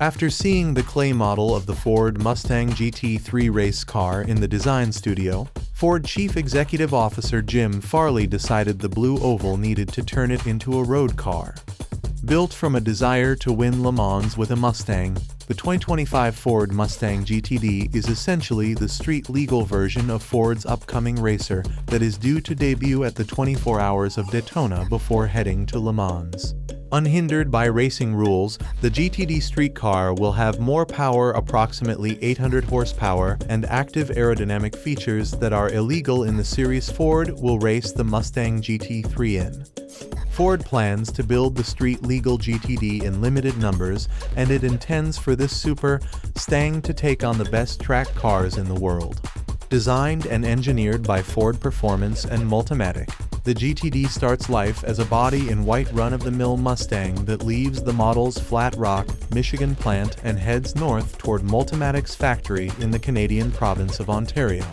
After seeing the clay model of the Ford Mustang GT3 race car in the design studio, Ford Chief Executive Officer Jim Farley decided the blue oval needed to turn it into a road car. Built from a desire to win Le Mans with a Mustang, the 2025 Ford Mustang GTD is essentially the street-legal version of Ford's upcoming racer that is due to debut at the 24 Hours of Daytona before heading to Le Mans. Unhindered by racing rules, the GTD street car will have more power, approximately 800 horsepower, and active aerodynamic features that are illegal in the series Ford will race the Mustang GT3 in. Ford plans to build the street-legal GTD in limited numbers, and it intends for this Super Stang to take on the best track cars in the world. Designed and engineered by Ford Performance and Multimatic, the GTD starts life as a body-in-white run-of-the-mill Mustang that leaves the model's Flat Rock, Michigan plant and heads north toward Multimatic's factory in the Canadian province of Ontario.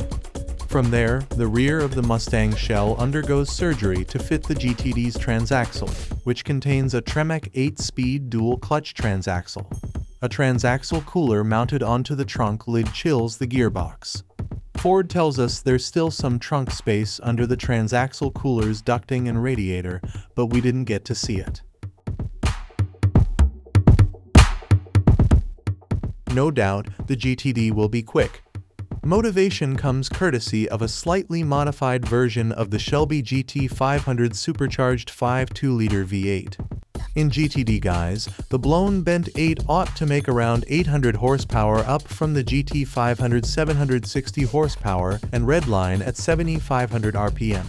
From there, the rear of the Mustang shell undergoes surgery to fit the GTD's transaxle, which contains a Tremec 8-speed dual-clutch transaxle. A transaxle cooler mounted onto the trunk lid chills the gearbox. Ford tells us there's still some trunk space under the transaxle cooler's ducting and radiator, but we didn't get to see it. No doubt, the GTD will be quick. Motivation comes courtesy of a slightly modified version of the Shelby GT500 supercharged 5.2-liter V8. In GTD guise, the blown bent 8 ought to make around 800 horsepower up from the GT500's 760 horsepower and redline at 7,500 RPM.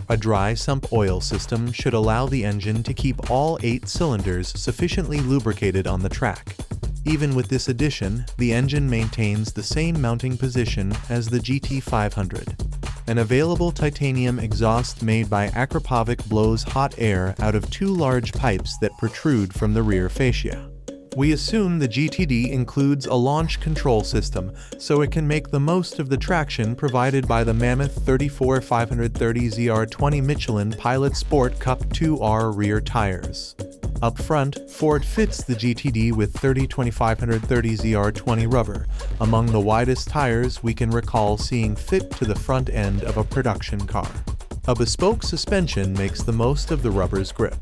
A dry sump oil system should allow the engine to keep all 8 cylinders sufficiently lubricated on the track. Even with this addition, the engine maintains the same mounting position as the GT500. An available titanium exhaust made by Akrapovic blows hot air out of 2 large pipes that protrude from the rear fascia. We assume the GTD includes a launch control system, so it can make the most of the traction provided by the Mammoth 34530 ZR20 Michelin Pilot Sport Cup 2R rear tires. Up front, Ford fits the GTD with 30-2530 ZR20 rubber, among the widest tires we can recall seeing fit to the front end of a production car. A bespoke suspension makes the most of the rubber's grip.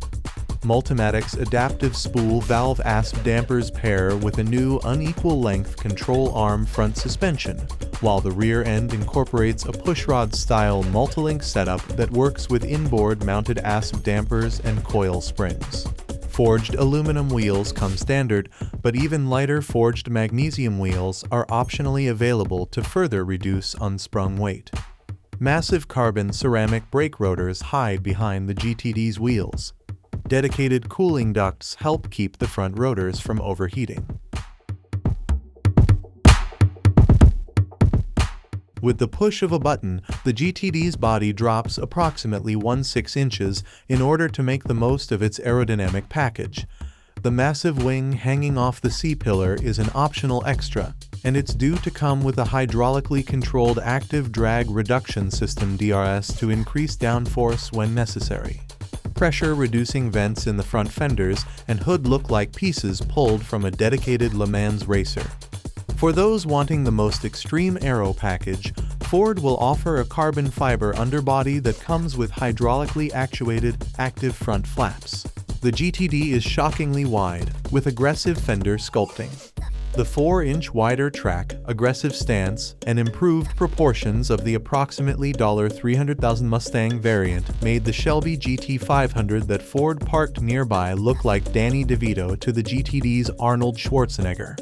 Multimatic's adaptive spool valve ASP dampers pair with a new unequal-length control arm front suspension, while the rear end incorporates a pushrod-style multilink setup that works with inboard-mounted ASP dampers and coil springs. Forged aluminum wheels come standard, but even lighter forged magnesium wheels are optionally available to further reduce unsprung weight. Massive carbon ceramic brake rotors hide behind the GTD's wheels. Dedicated cooling ducts help keep the front rotors from overheating. With the push of a button, the GTD's body drops approximately 1/6 inches in order to make the most of its aerodynamic package. The massive wing hanging off the C-pillar is an optional extra, and it's due to come with a hydraulically controlled active drag reduction system DRS to increase downforce when necessary. Pressure-reducing vents in the front fenders and hood look like pieces pulled from a dedicated Le Mans racer. For those wanting the most extreme aero package, Ford will offer a carbon fiber underbody that comes with hydraulically actuated, active front flaps. The GTD is shockingly wide, with aggressive fender sculpting. The 4-inch wider track, aggressive stance, and improved proportions of the approximately $300,000 Mustang variant made the Shelby GT500 that Ford parked nearby look like Danny DeVito to the GTD's Arnold Schwarzenegger.